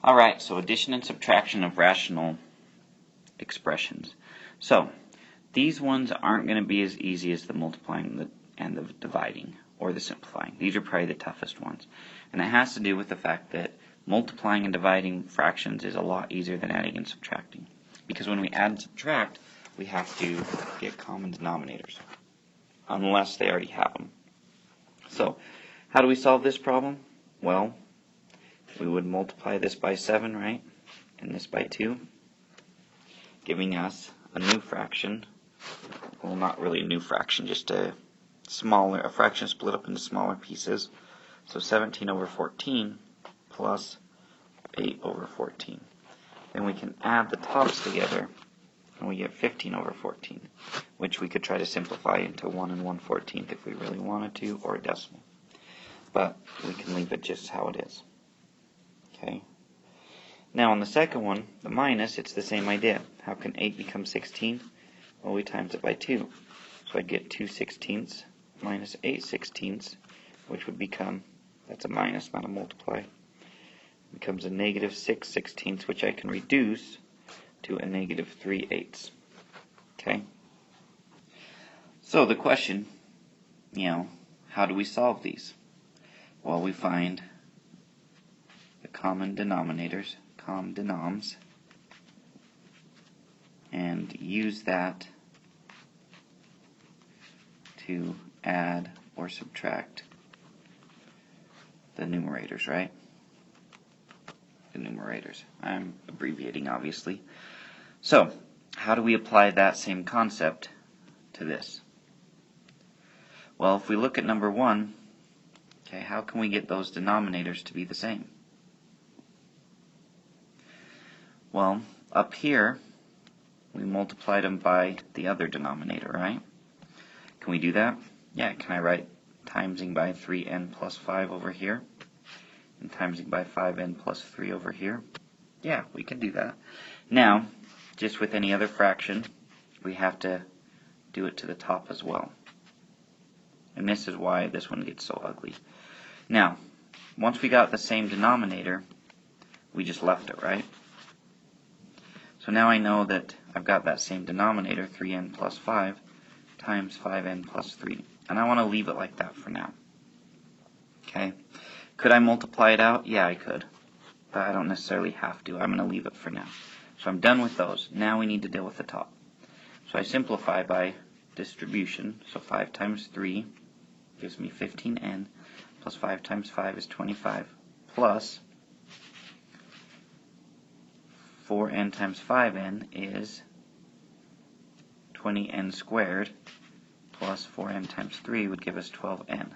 Alright, so addition and subtraction of rational expressions. So, these ones aren't going to be as easy as the multiplying and the dividing, or the simplifying. These are probably the toughest ones. And it has to do with the fact that multiplying and dividing fractions is a lot easier than adding and subtracting. Because when we add and subtract, we have to get common denominators, unless they already have them. So, how do we solve this problem? Well, we would multiply this by 7, right? And this by 2, giving us a new fraction. Well, not really a new fraction, just a fraction split up into smaller pieces. So 17 over 14 plus 8 over 14. Then we can add the tops together, and we get 15 over 14, which we could try to simplify into 1 and 1/14 if we really wanted to, or a decimal. But we can leave it just how it is. Okay. Now on the second one, the minus, it's the same idea. How can 8 become 16? Well, we times it by 2. So I'd get 2/16 minus 8/16, which would become, that's a minus, not a multiply, becomes a negative 6/16, which I can reduce to a negative 3/8. Okay? So the question, how do we solve these? Well, we find the common denominators, denoms, and use that to add or subtract the numerators, right? The numerators. I'm abbreviating, obviously. So, how do we apply that same concept to this? Well, if we look at number 1, okay, how can we get those denominators to be the same? Well, up here, we multiplied them by the other denominator, right? Can we do that? Yeah, can I write timesing by 3n plus 5 over here? And timesing by 5n plus 3 over here? Yeah, we can do that. Now, just with any other fraction, we have to do it to the top as well. And this is why this one gets so ugly. Now, once we got the same denominator, we just left it, right? So now I know that I've got that same denominator, 3n plus 5, times 5n plus 3. And I want to leave it like that for now. Okay? Could I multiply it out? Yeah, I could. But I don't necessarily have to. I'm going to leave it for now. So I'm done with those. Now we need to deal with the top. So I simplify by distribution. So 5 times 3 gives me 15n, plus 5 times 5 is 25, plus 4n times 5n is 20n squared, plus 4n times 3 would give us 12n.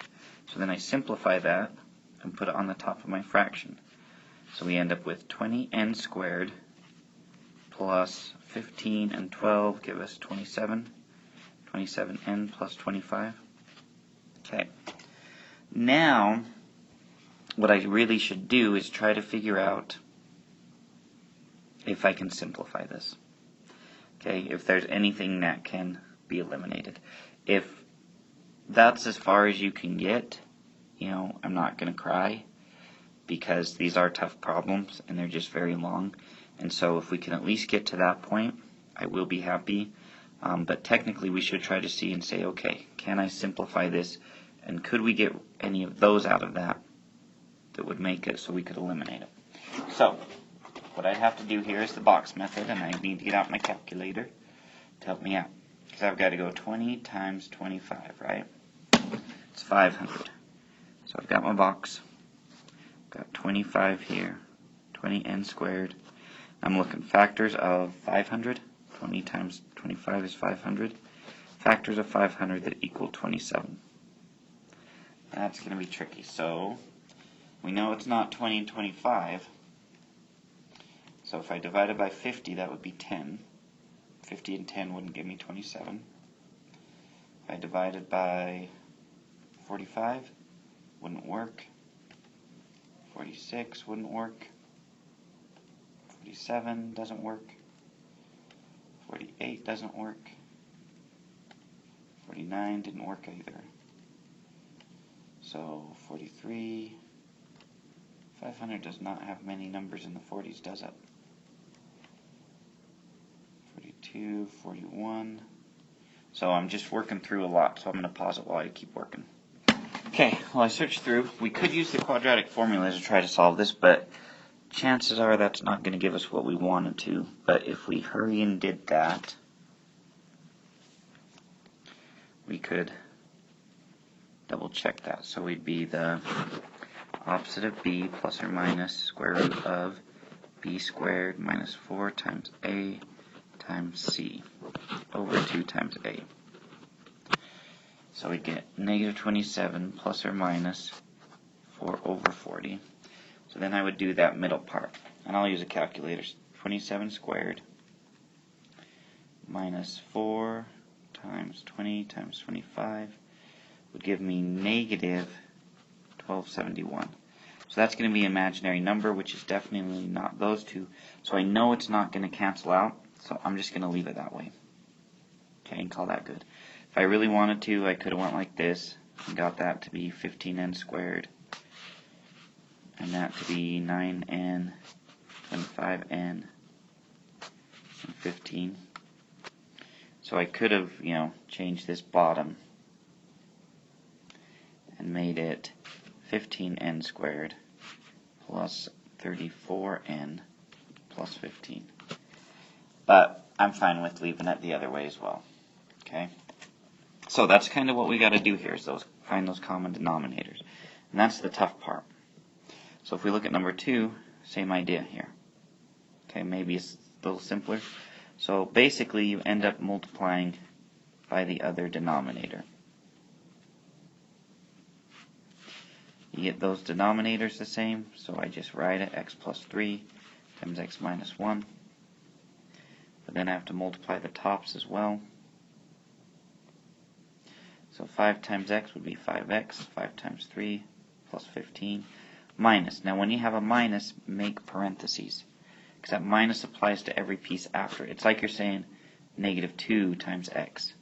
So then I simplify that and put it on the top of my fraction. So we end up with 20n squared plus 15 and 12 give us 27. 27n plus 25. Okay. Now, what I really should do is try to figure out if I can simplify this. Okay, if there's anything that can be eliminated. If that's as far as you can get, I'm not going to cry, because these are tough problems and they're just very long. And so if we can at least get to that point, I will be happy. But technically we should try to see and say, okay, can I simplify this? And could we get any of those out of that would make it so we could eliminate it? So, what I'd have to do here is the box method, and I need to get out my calculator to help me out. Because I've got to go 20 times 25, right? It's 500. So I've got my box. Got 25 here. 20n squared. I'm looking factors of 500. 20 times 25 is 500. Factors of 500 that equal 27. That's going to be tricky. So we know it's not 20 and 25. So if I divide it by 50, that would be 10. 50 and 10 wouldn't give me 27. If I divide it by 45, wouldn't work. 46 wouldn't work. 47 doesn't work. 48 doesn't work. 49 didn't work either. So 43, 500 does not have many numbers in the 40s, does it? 42, 41. So I'm just working through a lot, so I'm going to pause it while I keep working. Okay, well I searched through. We could use the quadratic formula to try to solve this, but chances are that's not going to give us what we wanted to. But if we hurry and did that, we could double check that. So we'd be the opposite of b plus or minus square root of b squared minus 4 times a times c over 2 times a. So we get negative 27 plus or minus 4 over 40. So then I would do that middle part. And I'll use a calculator. 27 squared minus 4 times 20 times 25 would give me negative 1271. So that's going to be an imaginary number, which is definitely not those two. So I know it's not going to cancel out, so I'm just going to leave it that way. Okay, and call that good. If I really wanted to, I could have went like this and got that to be 15n squared, and that to be 9n, 25n, and 15. So I could have, changed this bottom and made it 15n squared plus 34n plus 15. But I'm fine with leaving it the other way as well. Okay? So that's kind of what we got to do here, is find those common denominators. And that's the tough part. So if we look at number 2, same idea here. Okay, maybe it's a little simpler. So basically you end up multiplying by the other denominator. You get those denominators the same, so I just write it x plus 3 times x minus 1. But then I have to multiply the tops as well. So 5 times x would be 5x, 5 times 3 plus 15, minus. Now when you have a minus, make parentheses, because that minus applies to every piece after. It's like you're saying negative 2 times x,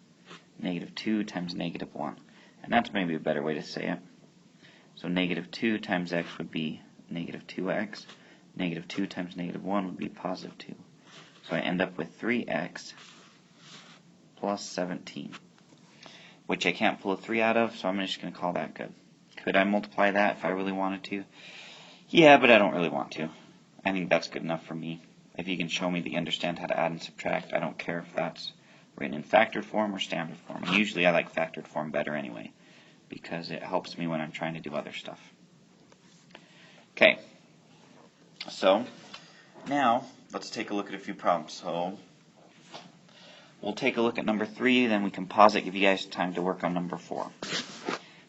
negative 2 times negative 1. And that's maybe a better way to say it. So negative 2 times x would be negative 2x. Negative 2 times negative 1 would be positive 2. So I end up with 3x plus 17, which I can't pull a 3 out of, so I'm just going to call that good. Could I multiply that if I really wanted to? Yeah, but I don't really want to. I think that's good enough for me. If you can show me that you understand how to add and subtract, I don't care if that's written in factored form or standard form. And usually I like factored form better anyway, because it helps me when I'm trying to do other stuff. Okay, so now let's take a look at a few problems. So we'll take a look at number 3, then we can pause it, give you guys time to work on number 4.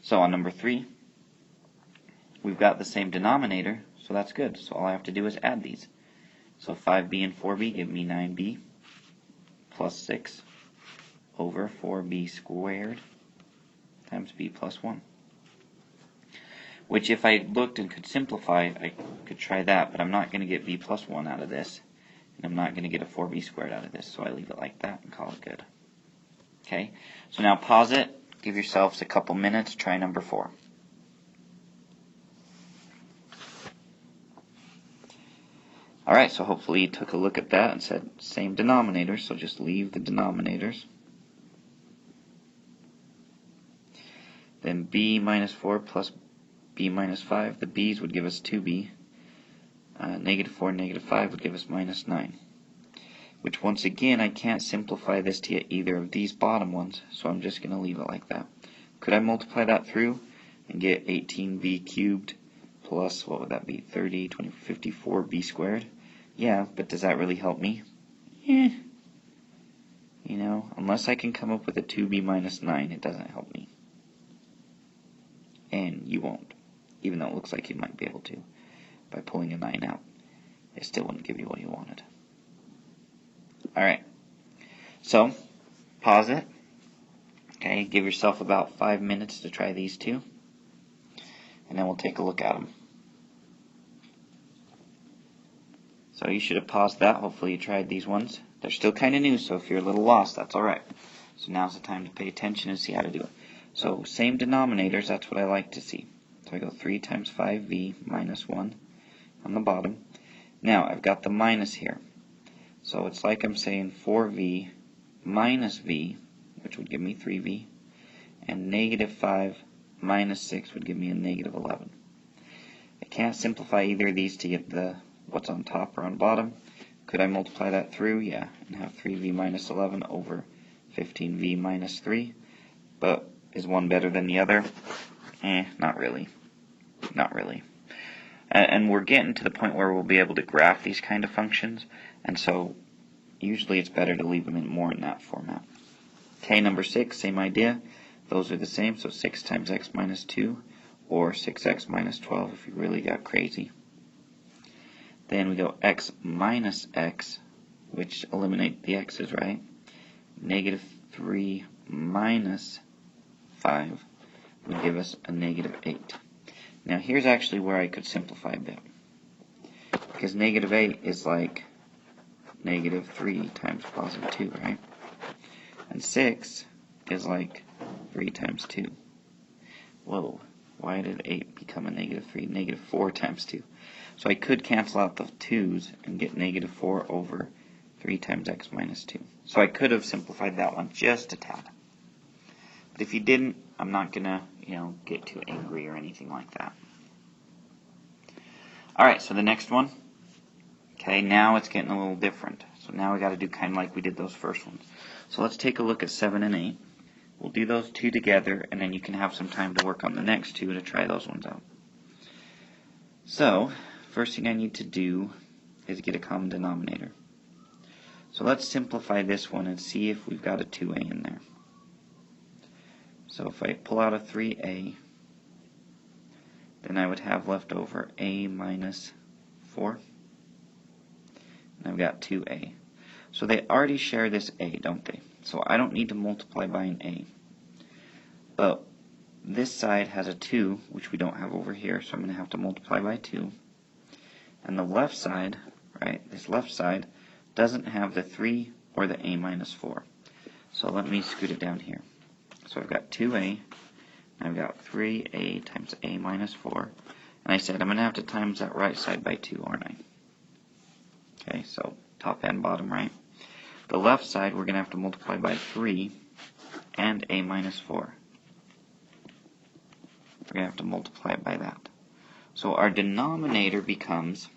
So on number 3, we've got the same denominator, so that's good. So all I have to do is add these. So 5b and 4b give me 9b plus 6 over 4b squared times b plus 1. Which if I looked and could simplify, I could try that, but I'm not going to get b plus 1 out of this. And I'm not going to get a 4b squared out of this, so I leave it like that and call it good. Okay, so now pause it, give yourselves a couple minutes, try number 4. Alright, so hopefully you took a look at that and said same denominator, so just leave the denominators. Then b minus 4 plus b minus 5, the b's would give us 2b. Negative 4, negative 5 would give us minus 9. Which once again, I can't simplify this to either of these bottom ones, so I'm just going to leave it like that. Could I multiply that through and get 18b cubed plus, what would that be, 30, 20, 54b squared? Yeah, but does that really help me? Unless I can come up with a 2b minus 9, it doesn't help me. And you won't, even though it looks like you might be able to. By pulling a 9 out, it still wouldn't give you what you wanted. Alright, so pause it. Okay, give yourself about 5 minutes to try these two, and then we'll take a look at them. So you should have paused that. Hopefully you tried these ones. They're still kind of new, so if you're a little lost, that's alright. So now's the time to pay attention and see how to do it. So same denominators, that's what I like to see. So I go 3 times 5v minus 1 on the bottom. Now I've got the minus here. So it's like I'm saying 4v minus v, which would give me 3v, and negative 5 minus 6 would give me a negative 11. I can't simplify either of these to get the what's on top or on bottom. Could I multiply that through? Yeah, and have 3v minus 11 over 15v minus 3. But is one better than the other? Not really. Not really. And we're getting to the point where we'll be able to graph these kind of functions, and so usually it's better to leave them in more in that format. Okay, number 6, same idea. Those are the same, so 6 times x minus 2, or 6x minus 12 if you really got crazy. Then we go x minus x, which eliminate the x's, right? Negative 3 minus 5 would give us a negative 8. Now here's actually where I could simplify a bit, because negative 8 is like negative 3 times positive 2, right? And 6 is like 3 times 2. Whoa, why did 8 become a negative 3? Negative 4 times 2. So I could cancel out the 2's and get negative 4 over 3 times x minus 2. So I could have simplified that one just a tad. But if you didn't, I'm not going to, get too angry or anything like that. Alright, so the next one. Okay, now it's getting a little different. So now we got to do kind of like we did those first ones. So let's take a look at 7 and 8. We'll do those two together, and then you can have some time to work on the next two to try those ones out. So, first thing I need to do is get a common denominator. So let's simplify this one and see if we've got a 2a in there. So if I pull out a 3a, then I would have left over a minus 4. And I've got 2a. So they already share this a, don't they? So I don't need to multiply by an a. But this side has a 2, which we don't have over here, so I'm going to have to multiply by 2. And the left side, right, this left side, doesn't have the 3 or the a minus 4. So let me scoot it down here. So I've got 2a, and I've got 3a times a minus 4. And I said I'm going to have to times that right side by 2, aren't I? Okay, so top and bottom right. The left side we're going to have to multiply by 3 and a minus 4. We're going to have to multiply it by that. So our denominator becomes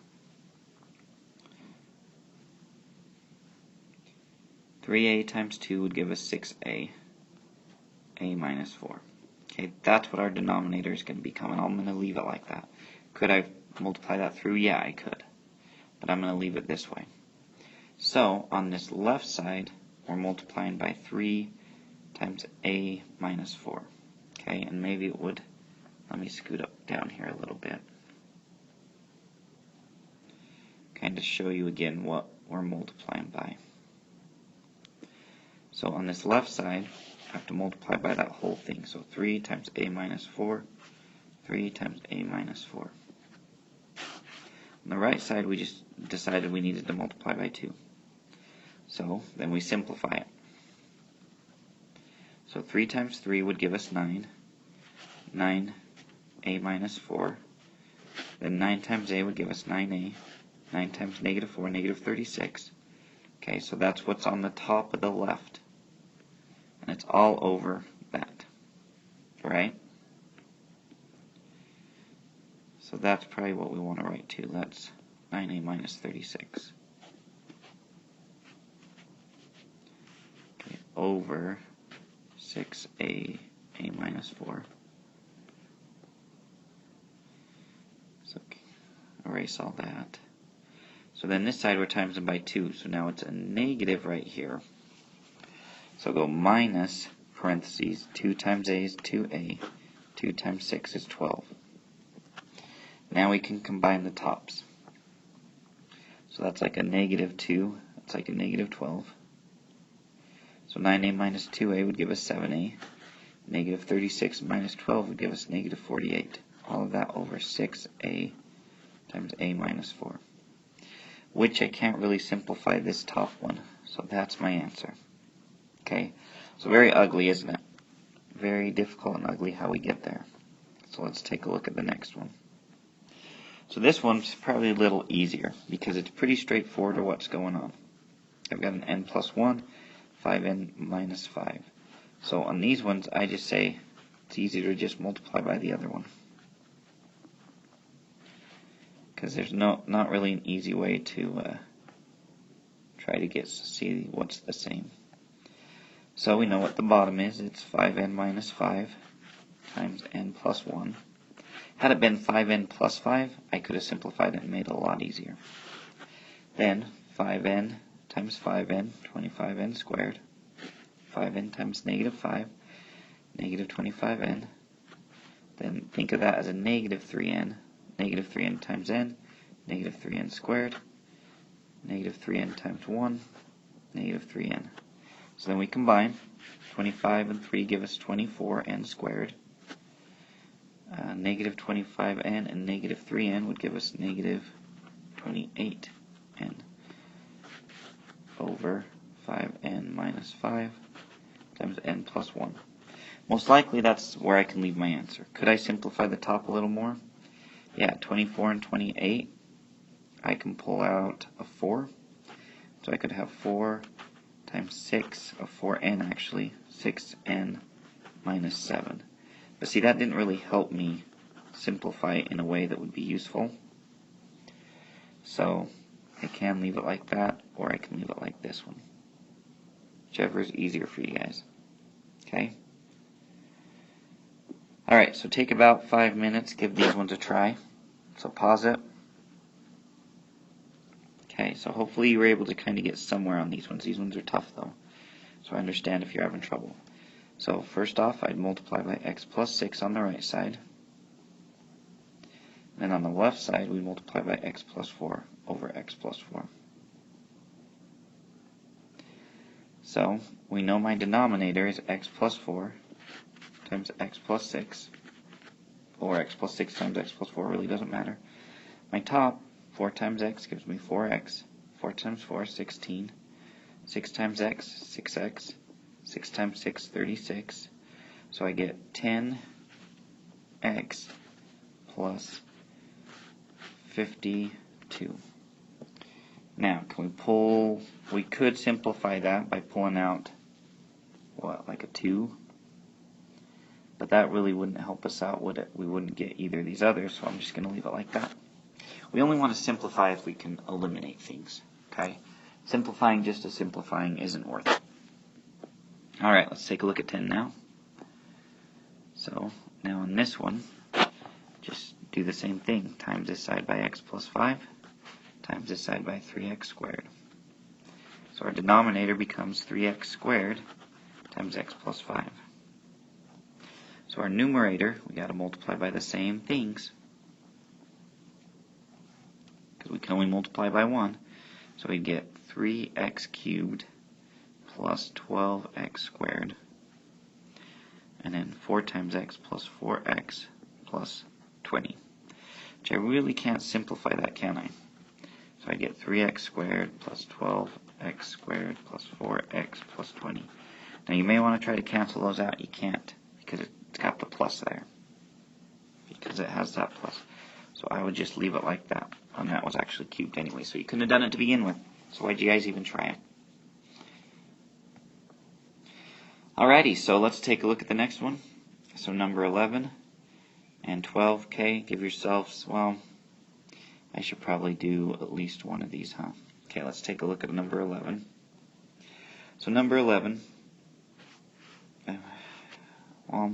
3a times 2 would give us 6a, a minus 4. Okay, that's what our denominator is going to become, and I'm going to leave it like that. Could I multiply that through? Yeah, I could. But I'm going to leave it this way. So, on this left side, we're multiplying by 3 times a minus 4. Okay, and maybe it would, let me scoot up down here a little bit. Kind of show you again what we're multiplying by. So on this left side, I have to multiply by that whole thing. So 3 times a minus 4, 3 times a minus 4. On the right side, we just decided we needed to multiply by 2. So then we simplify it. So 3 times 3 would give us 9. 9a minus 4. Then 9 times a would give us 9a. 9 times negative 4, negative 36. Okay, so that's what's on the top of the left. And it's all over that. Right? So that's probably what we want to write too. That's 9a minus 36. Okay, over 6a minus 4. So erase all that. So then this side we're timesing by 2. So now it's a negative right here. So go minus, parentheses, 2 times a is 2a. 2 times 6 is 12. Now we can combine the tops. So that's like a negative 2. That's like a negative 12. So 9a minus 2a would give us 7a. Negative 36 minus 12 would give us negative 48. All of that over 6a times a minus 4. Which I can't really simplify this top one. So that's my answer. Okay, so very ugly, isn't it? Very difficult and ugly how we get there. So let's take a look at the next one. So this one's probably a little easier because it's pretty straightforward to what's going on. I've got an n plus 1, 5n minus 5. So on these ones, I just say it's easier to just multiply by the other one. Because there's not really an easy way to try to see what's the same. So we know what the bottom is. It's 5n minus 5 times n plus 1. Had it been 5n plus 5, I could have simplified it and made it a lot easier. Then 5n times 5n, 25n squared. 5n times negative 5, negative 25n. Then think of that as a negative 3n. Negative 3n times n, negative 3n squared. Negative 3n times 1, negative 3n. So then we combine. 25 and 3 give us 24n squared. Negative 25n and negative 3n would give us negative 28n over 5n minus 5 times n plus 1. Most likely that's where I can leave my answer. Could I simplify the top a little more? Yeah, 24 and 28. I can pull out a 4. So I could have 4 times 6 of 4n actually, 6n minus 7. But see, that didn't really help me simplify it in a way that would be useful. So I can leave it like that, or I can leave it like this one. Whichever is easier for you guys. Okay? Alright, so take about 5 minutes, give these ones a try. So pause it. Okay, so hopefully you were able to kind of get somewhere on these ones. These ones are tough though, so I understand if you're having trouble. So first off, I'd multiply by x plus 6 on the right side. And on the left side, we multiply by x plus 4 over x plus 4. So we know my denominator is x plus 4 times x plus 6, or x plus 6 times x plus 4, really doesn't matter. My top, 4 times x gives me 4x, 4 times 4, 16, 6 times x, 6x, 6 times 6, 36, so I get 10x plus 52. Now, we could simplify that by pulling out, what, like a 2? But that really wouldn't help us out, would it? We wouldn't get either of these others, so I'm just going to leave it like that. We only want to simplify if we can eliminate things, okay? Simplifying just to simplifying isn't worth it. Alright, let's take a look at 10 now. So, now on this one, just do the same thing. Times this side by x plus 5, times this side by 3x squared. So our denominator becomes 3x squared times x plus 5. So our numerator, we got to multiply by the same things, because we can only multiply by 1. So we get 3x cubed plus 12x squared, and then 4 times x plus 4x plus 20. Which I really can't simplify that, can I? So I get 3x squared plus 12x squared plus 4x plus 20. Now you may want to try to cancel those out. You can't, because it's got the plus there, because it has that plus. So I would just leave it like that. And that was actually cubed anyway, so you couldn't have done it to begin with. So why'd you guys even try it? Alrighty, so let's take a look at the next one. So number 11 and 12, okay, give yourselves, well, I should probably do at least one of these, huh? Okay, let's take a look at number 11. So number 11, well,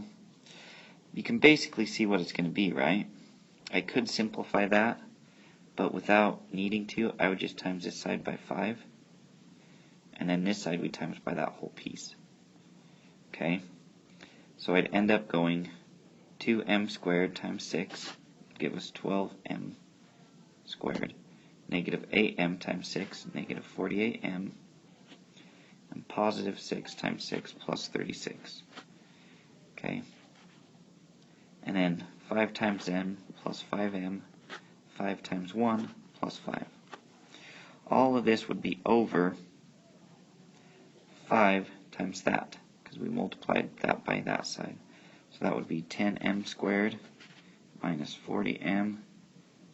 you can basically see what it's going to be, right? I could simplify that, but without needing to, I would just times this side by 5, and then this side we times by that whole piece. Okay, so I'd end up going 2m squared times 6 give us 12m squared, negative 8m times 6, negative 48m, and positive 6 times 6 plus 36. Okay, and then 5 times m plus 5m, 5 times 1 plus 5. All of this would be over 5 times that, because we multiplied that by that side. So that would be 10m squared minus 40m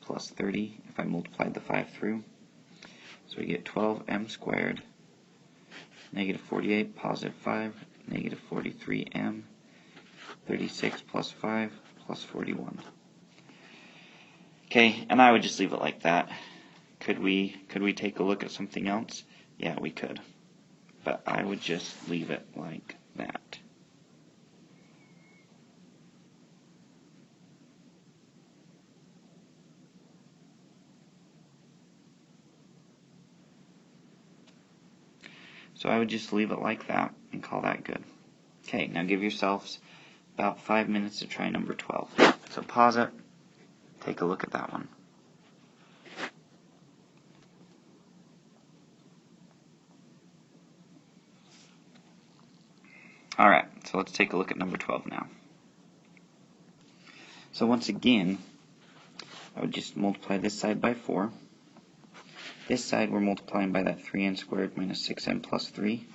plus 30 if I multiplied the 5 through. So we get 12m squared, negative 48, positive 5, negative 43m, 36 plus 5, plus 41. Okay, and I would just leave it like that. Could we take a look at something else? Yeah, we could. But I would just leave it like that. So I would just leave it like that and call that good. Okay, now give yourselves about 5 minutes to try number 12. So pause it, take a look at that one. Alright, so let's take a look at number 12 now. So once again, I would just multiply this side by 4. This side we're multiplying by that 3n squared minus 6n plus 3.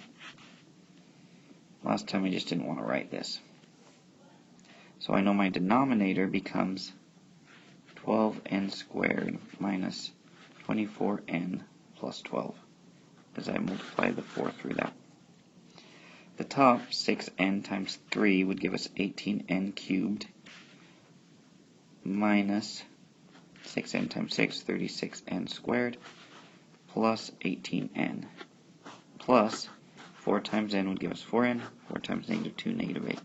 Last time I just didn't want to write this. So I know my denominator becomes 12n squared minus 24n plus 12 as I multiply the 4 through that. The top, 6n times 3 would give us 18n cubed minus 6n times 6, 36n squared, plus 18n, plus 4 times n would give us 4n, 4 times negative 2, negative 8.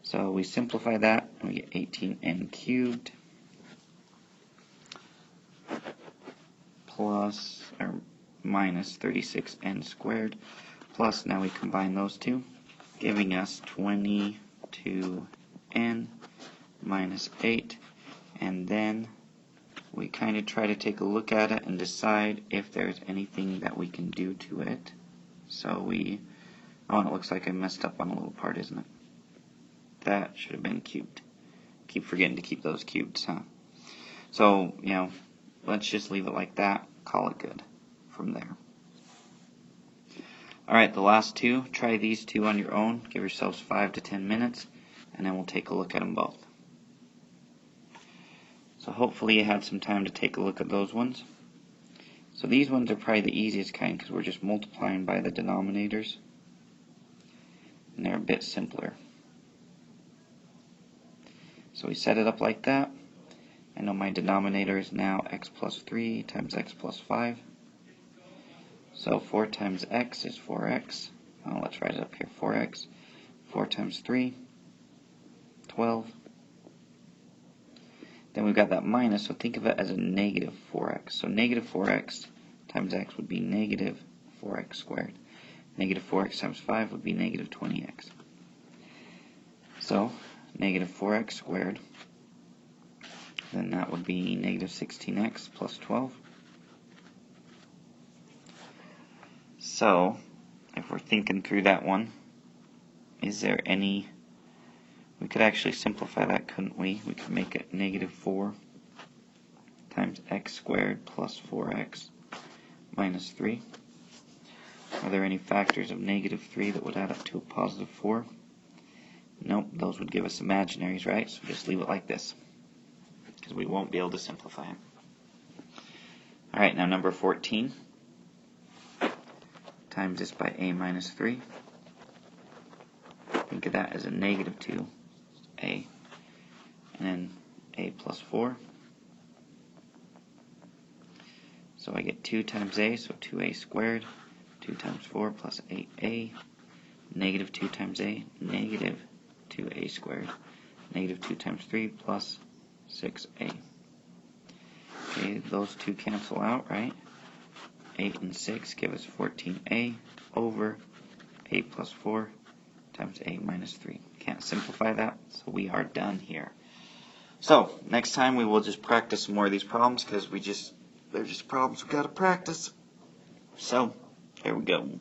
So we simplify that, and we get 18n cubed plus, or minus 36n squared, plus, now we combine those two, giving us 22n minus 8, and then we kind of try to take a look at it and decide if there's anything that we can do to it. So we, oh, and it looks like I messed up on a little part, isn't it? That should have been cubed. Keep forgetting to keep those cubed, huh? So, you know, let's just leave it like that, call it good from there. Alright, the last two, try these two on your own, give yourselves 5 to 10 minutes, and then we'll take a look at them both. So hopefully you had some time to take a look at those ones. So these ones are probably the easiest kind because we're just multiplying by the denominators. And they're a bit simpler. So we set it up like that. I know my denominator is now x plus 3 times x plus 5. So 4 times x is 4x. Oh, let's write it up here, 4x. 4 times 3, 12. Then we've got that minus, so think of it as a negative 4x. So negative 4x times x would be negative 4x squared. Negative 4x times 5 would be negative 20x. So negative 4x squared, then that would be negative 16x plus 12. So if we're thinking through that one, is there any... We could actually simplify that, couldn't we? We could make it negative 4 times x squared plus 4x minus 3. Are there any factors of negative 3 that would add up to a positive 4? Nope, those would give us imaginaries, right? So just leave it like this, because we won't be able to simplify it. Alright, now number 14. Times this by a minus 3. Think of that as a negative 2. A, and then a plus 4. So I get 2 times a, so 2a squared, 2 times 4 plus 8a, negative 2 times a, negative 2a squared, negative 2 times 3 plus 6a. Okay, those two cancel out, right? 8 and 6 give us 14a over a plus 4 times a minus 3. Can't simplify that, so we are done here. So, next time we will just practice some more of these problems because they're just problems we got to practice. So, here we go.